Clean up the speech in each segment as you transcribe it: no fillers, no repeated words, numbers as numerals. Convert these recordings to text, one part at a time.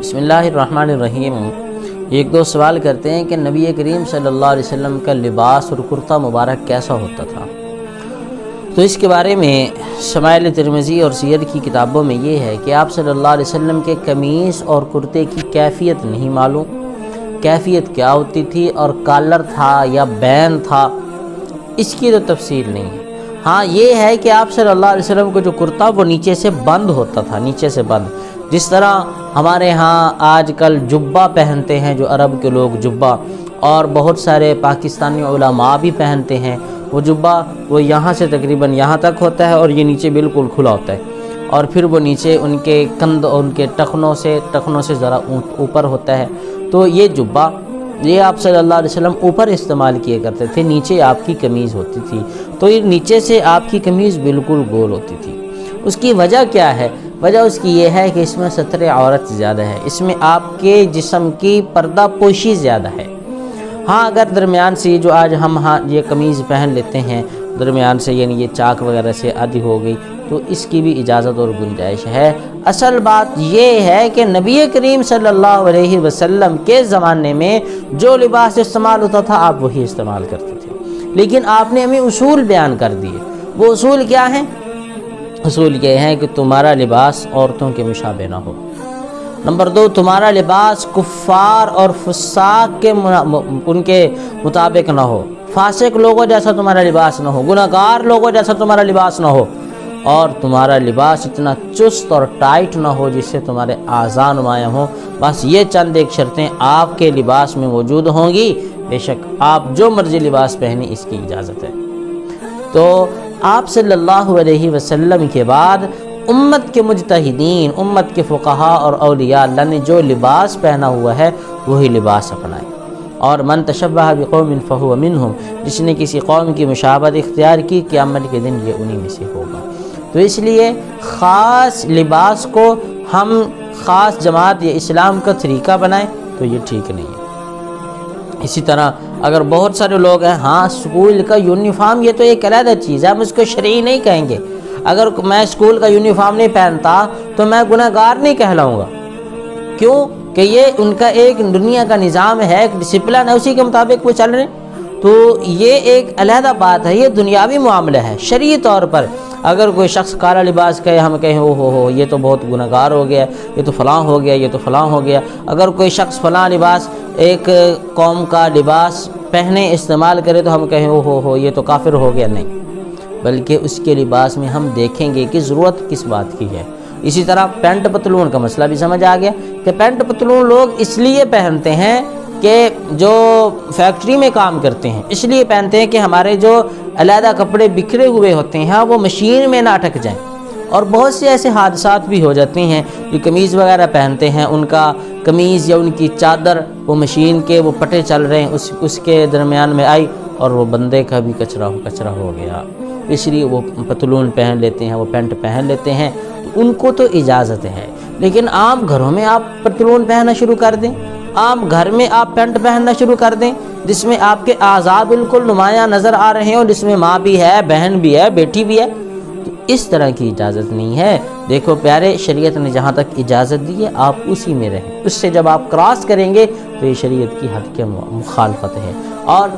بسم اللہ الرحمن الرحیم۔ ایک دو سوال کرتے ہیں کہ نبی کریم صلی اللہ علیہ وسلم کا لباس اور کرتا مبارک کیسا ہوتا تھا؟ تو اس کے بارے میں شمائل ترمذی اور سیر کی کتابوں میں یہ ہے کہ آپ صلی اللہ علیہ وسلم کے قمیص اور کرتے کی کیفیت نہیں معلوم، کیفیت کیا ہوتی تھی اور کالر تھا یا بین تھا، اس کی تو تفصیل نہیں ہے۔ ہاں یہ ہے کہ آپ صلی اللہ علیہ وسلم کو جو کرتا وہ نیچے سے بند ہوتا تھا، نیچے سے بند، جس طرح ہمارے ہاں آج کل جبہ پہنتے ہیں جو عرب کے لوگ جبہ، اور بہت سارے پاکستانی علماء بھی پہنتے ہیں وہ جبہ، وہ یہاں سے تقریباً یہاں تک ہوتا ہے اور یہ نیچے بالکل کھلا ہوتا ہے، اور پھر وہ نیچے ان کے کندھ اور ان کے ٹخنوں سے ذرا اوپر ہوتا ہے۔ تو یہ جبہ یہ آپ صلی اللہ علیہ وسلم اوپر استعمال کیے کرتے تھے، نیچے آپ کی قمیض ہوتی تھی، تو یہ نیچے سے آپ کی قمیض بالکل گول ہوتی تھی۔ اس کی وجہ کیا ہے؟ وجہ اس کی یہ ہے کہ اس میں ستر عورت زیادہ ہے، اس میں آپ کے جسم کی پردہ پوشی زیادہ ہے۔ ہاں اگر درمیان سے جو آج ہم یہ قمیض پہن لیتے ہیں درمیان سے، یعنی یہ چاک وغیرہ سے آدھی ہو گئی، تو اس کی بھی اجازت اور گنجائش ہے۔ اصل بات یہ ہے کہ نبی کریم صلی اللہ علیہ وسلم کے زمانے میں جو لباس استعمال ہوتا تھا آپ وہی استعمال کرتے تھے، لیکن آپ نے ہمیں اصول بیان کر دیے۔ وہ اصول کیا ہیں؟ اصول یہ ہے کہ تمہارا لباس عورتوں کے مشابہ نہ ہو۔ نمبر 2، تمہارا لباس کفار اور فساق کے ان کے مطابق نہ ہو، فاسق لوگوں جیسا تمہارا لباس نہ ہو، گناہگار لوگوں جیسا تمہارا لباس نہ ہو، اور تمہارا لباس اتنا چست اور ٹائٹ نہ ہو جس سے تمہارے اعضاء نمایاں ہوں۔ بس یہ چند ایک شرطیں آپ کے لباس میں موجود ہوں گی، بے شک آپ جو مرضی لباس پہنیں اس کی اجازت ہے۔ تو آپ صلی اللہ علیہ وسلم کے بعد امت کے مجتہدین، امت کے فقہاء اور اولیاء اللہ نے جو لباس پہنا ہوا ہے وہی لباس اپنائے، اور من تشبہ بقوم فہو منہم، جس نے کسی قوم کی مشابہت اختیار کی قیامت کے دن یہ انہی میں سے ہوگا۔ تو اس لیے خاص لباس کو ہم خاص جماعت یا اسلام کا طریقہ بنائیں تو یہ ٹھیک نہیں ہے۔ اسی طرح اگر بہت سارے لوگ ہیں، ہاں اسکول کا یونیفارم یہ تو ایک علیحدہ چیز ہے، ہم اس کو شرعی نہیں کہیں گے۔ اگر میں اسکول کا یونیفارم نہیں پہنتا تو میں گناہگار نہیں کہلاؤں گا، کیوں کہ یہ ان کا ایک دنیا کا نظام ہے، ایک ڈسپلن ہے، اسی کے مطابق وہ چل رہے ہیں۔ تو یہ ایک علیحدہ بات ہے، یہ دنیاوی معاملہ ہے۔ شرعی طور پر اگر کوئی شخص کالا لباس کہے، ہم کہیں ہو یہ تو بہت گناہگار ہو گیا، یہ تو فلاں ہو گیا، یہ تو فلاں ہو گیا۔ اگر کوئی شخص فلاں لباس ایک قوم کا لباس پہنے استعمال کرے تو ہم کہیں ہو یہ تو کافر ہو گیا، نہیں، بلکہ اس کے لباس میں ہم دیکھیں گے کہ ضرورت کس بات کی ہے۔ اسی طرح پینٹ پتلون کا مسئلہ بھی سمجھ آ گیا کہ پینٹ پتلون لوگ اس لیے پہنتے ہیں کہ جو فیکٹری میں کام کرتے ہیں اس لیے پہنتے ہیں کہ ہمارے جو علیحدہ کپڑے بکھرے ہوئے ہوتے ہیں وہ مشین میں نہ اٹک جائیں، اور بہت سے ایسے حادثات بھی ہو جاتے ہیں۔ جو قمیض وغیرہ پہنتے ہیں ان کا قمیض یا ان کی چادر وہ مشین کے وہ پٹے چل رہے ہیں اس کے درمیان میں آئی اور وہ بندے کا بھی کچرا ہو گیا، اس لیے وہ پتلون پہن لیتے ہیں، وہ پینٹ پہن لیتے ہیں، تو ان کو تو اجازت ہے۔ لیکن عام گھروں میں آپ پتلون پہننا شروع کر دیں، عام گھر میں آپ پینٹ پہننا شروع کر دیں جس میں آپ کے اعضاء بالکل نمایاں نظر آ رہے ہیں اور جس میں ماں بھی ہے، بہن بھی ہے، بیٹی بھی ہے، تو اس طرح کی اجازت نہیں ہے۔ دیکھو پیارے، شریعت نے جہاں تک اجازت دی ہے آپ اسی میں رہیں، اس سے جب آپ کراس کریں گے تو یہ شریعت کی حد کے مخالفت ہے۔ اور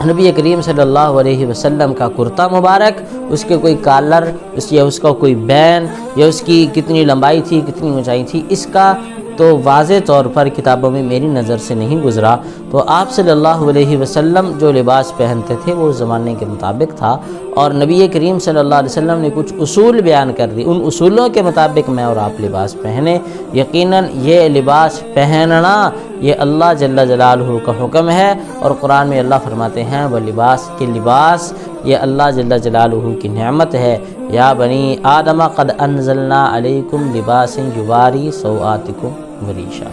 نبی کریم صلی اللہ علیہ وسلم کا کرتا مبارک، اس کے کوئی کالر یا اس کا کوئی بین یا اس کی کتنی لمبائی تھی کتنی اونچائی تھی، اس کا تو واضح طور پر کتابوں میں میری نظر سے نہیں گزرا۔ تو آپ صلی اللہ علیہ وسلم جو لباس پہنتے تھے وہ زمانے کے مطابق تھا، اور نبی کریم صلی اللہ علیہ وسلم نے کچھ اصول بیان کر دی، ان اصولوں کے مطابق میں اور آپ لباس پہنیں۔ یقیناً یہ لباس پہننا یہ اللہ جل جلالہ کا حکم ہے، اور قرآن میں اللہ فرماتے ہیں وہ لباس یہ اللہ جل جلالہ کی نعمت ہے۔ یا بنی آدم قد انزلنا علیکم لباسا یواری سوآتکم وریشا۔